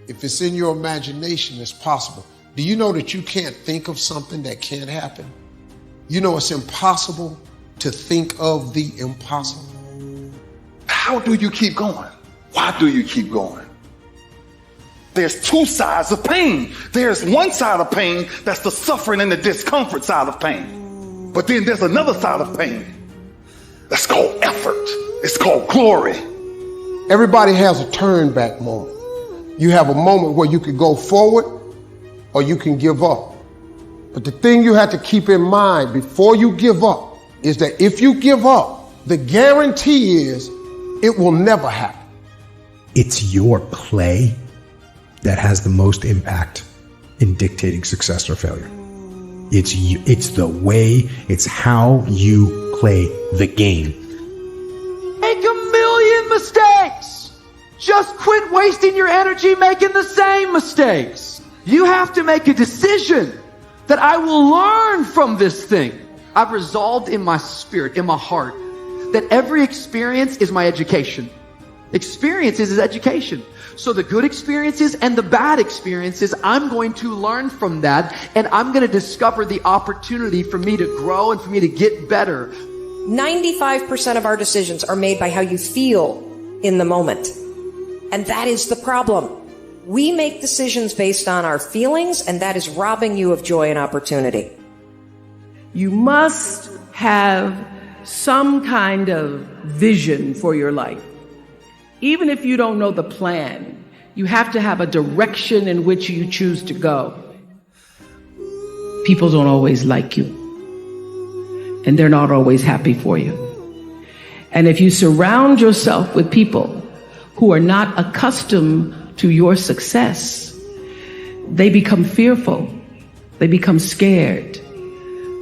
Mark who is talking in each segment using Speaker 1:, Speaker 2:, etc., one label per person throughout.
Speaker 1: If it's in your imagination, it's possible. Do you know that you can't think of something that can't happen? You know it's impossible to think of the impossible.
Speaker 2: How do you keep going? Why do you keep going? There's two sides of pain. There's one side of pain that's the suffering and the discomfort side of pain. But then there's another side of pain that's called effort. It's called glory.
Speaker 1: Everybody has a turn back moment. You have a moment where you can go forward or you can give up. But the thing you have to keep in mind before you give up is that if you give up, the guarantee is it will never happen.
Speaker 3: It's your play that has the most impact in dictating success or failure. It's you, it's the way, it's how you play the game.
Speaker 4: Make 1,000,000 mistakes. Just quit wasting your energy making the same mistakes. You have to make a decision that I will learn from this thing. I've resolved in my spirit, in my heart, that every experience is my education. Experiences is education. So the good experiences and the bad experiences, I'm going to learn from that, and I'm going to discover the opportunity for me to grow and for me to get better.
Speaker 5: 95% of our decisions are made by how you feel in the moment. And that is the problem. We make decisions based on our feelings, and that is robbing you of joy and opportunity.
Speaker 6: You must have some kind of vision for your life. Even if you don't know the plan, you have to have a direction in which you choose to go. People don't always like you, and they're not always happy for you. And if you surround yourself with people who are not accustomed to your success, they become fearful, they become scared,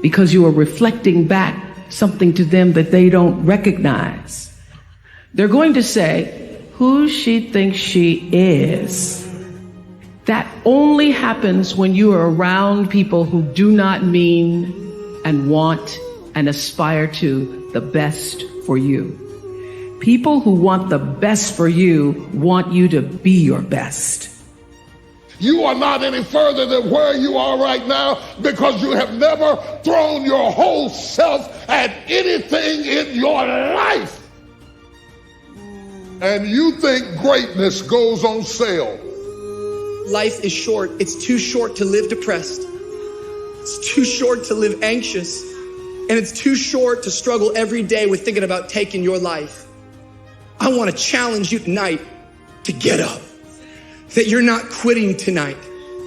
Speaker 6: because you are reflecting back something to them that they don't recognize. They're going to say, who she thinks she is. That only happens when you are around people who do not mean and want and aspire to the best for you. People who want the best for you want you to be your best.
Speaker 7: You are not any further than where you are right now because you have never thrown your whole self at anything in your life. And you think greatness goes on sale.
Speaker 8: Life is short. It's too short to live depressed. It's too short to live anxious. And it's too short to struggle every day with thinking about taking your life. I want to challenge you tonight to get up. That you're not quitting tonight.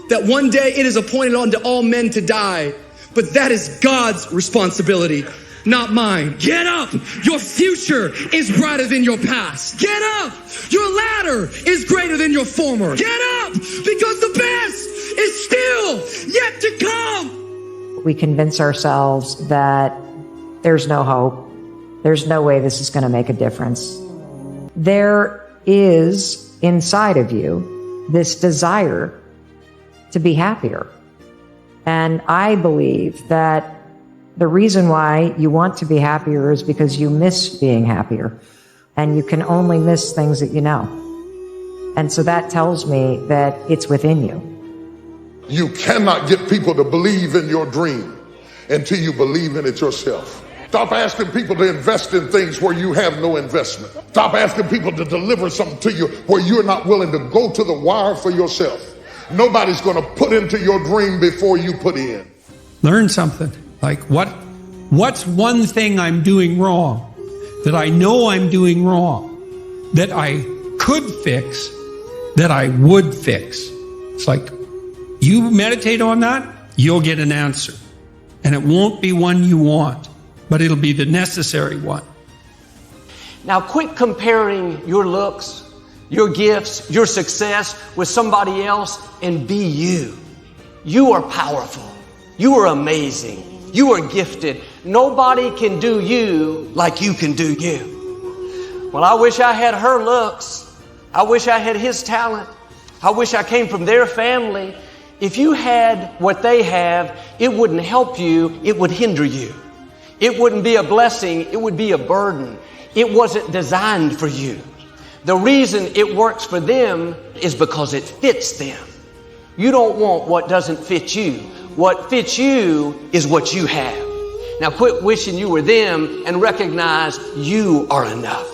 Speaker 8: That one day it is appointed unto all men to die. But that is God's responsibility, not mine. Get up. Your future is brighter than your past. Get up. Your latter is greater than your former. Get up, because the best is still yet to come.
Speaker 5: We convince ourselves that there's no hope. There's no way this is going to make a difference. There is inside of you this desire to be happier. And I believe that the reason why you want to be happier is because you miss being happier. And you can only miss things that you know. And so that tells me that it's within you.
Speaker 7: You cannot get people to believe in your dream until you believe in it yourself. Stop asking people to invest in things where you have no investment. Stop asking people to deliver something to you where you're not willing to go to the wire for yourself. Nobody's going to put into your dream before you put in.
Speaker 9: Learn something. Like what's one thing I'm doing wrong that I know I'm doing wrong that I could fix, that I would fix? It's like you meditate on that, you'll get an answer. And it won't be one you want, but it'll be the necessary one.
Speaker 10: Now quit comparing your looks, your gifts, your success with somebody else, and be you. You are powerful. You are amazing. You are gifted. Nobody can do you like you can do you. Well, I wish I had her looks. I wish I had his talent. I wish I came from their family. If you had what they have, it wouldn't help you. It would hinder you. It wouldn't be a blessing. It would be a burden. It wasn't designed for you. The reason it works for them is because it fits them. You don't want what doesn't fit you. What fits you is what you have. Now quit wishing you were them and recognize you are enough.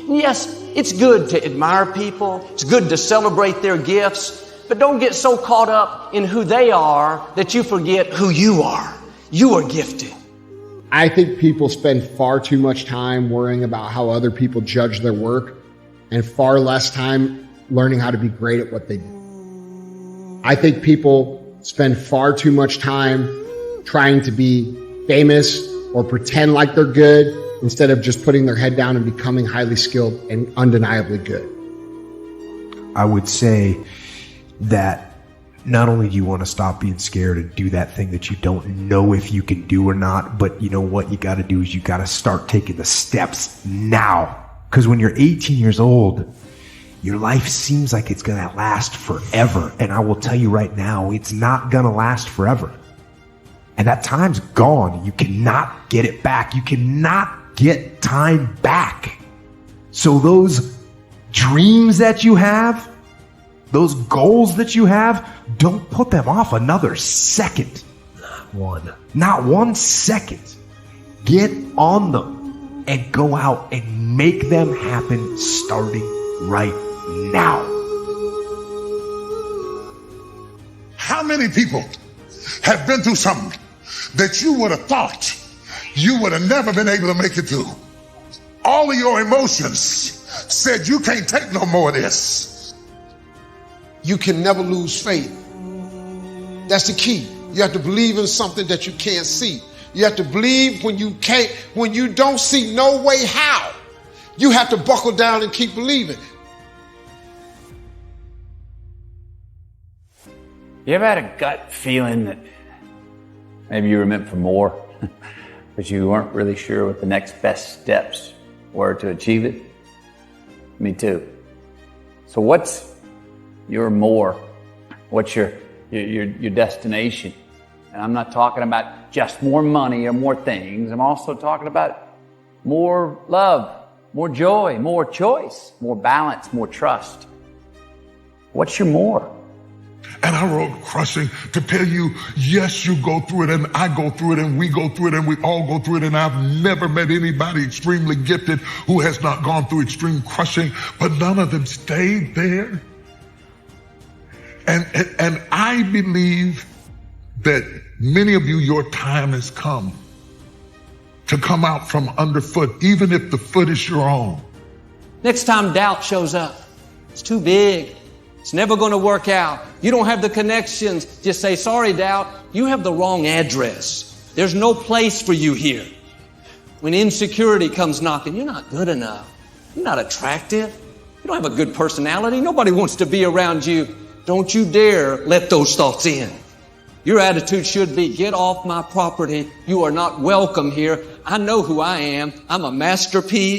Speaker 10: Yes, it's good to admire people. It's good to celebrate their gifts. But don't get so caught up in who they are that you forget who you are. You are gifted.
Speaker 11: I think people spend far too much time worrying about how other people judge their work and far less time learning how to be great at what they do. I think people spend far too much time trying to be famous or pretend like they're good instead of just putting their head down and becoming highly skilled and undeniably good.
Speaker 3: I would say that not only do you want to stop being scared and do that thing that you don't know if you can do or not, but you know what you got to do is you got to start taking the steps now. Because when you're 18 years old, your life seems like it's going to last forever. And I will tell you right now, it's not going to last forever. And that time's gone. You cannot get it back. You cannot get time back. So those dreams that you have, those goals that you have, don't put them off another second. Not one second. Get on them and go out and make them happen starting right now.
Speaker 7: How many people have been through something that you would have thought you would have never been able to make it through? All of your emotions said you can't take no more of this.
Speaker 1: You can never lose faith. That's the key. You have to believe in something that you can't see. You have to believe when you don't see no way how. You have to buckle down and keep believing.
Speaker 12: You ever had a gut feeling that maybe you were meant for more, but you weren't really sure what the next best steps were to achieve it? Me too. So what's your more? What's your destination? And I'm not talking about just more money or more things. I'm also talking about more love, more joy, more choice, more balance, more trust. What's your more?
Speaker 7: And I wrote Crushing to tell you, yes, you go through it, and I go through it, and we go through it, and we all go through it. And I've never met anybody extremely gifted who has not gone through extreme crushing, but none of them stayed there. And I believe that many of you, your time has come to come out from underfoot, even if the foot is your own.
Speaker 10: Next time doubt shows up, it's too big. It's never going to work out. You don't have the connections. Just say, sorry, doubt, you have the wrong address. There's no place for you here. When insecurity comes knocking, you're not good enough. You're not attractive. You don't have a good personality. Nobody wants to be around you. Don't you dare let those thoughts in. Your attitude should be, get off my property. You are not welcome here. I know who I am. I'm a masterpiece.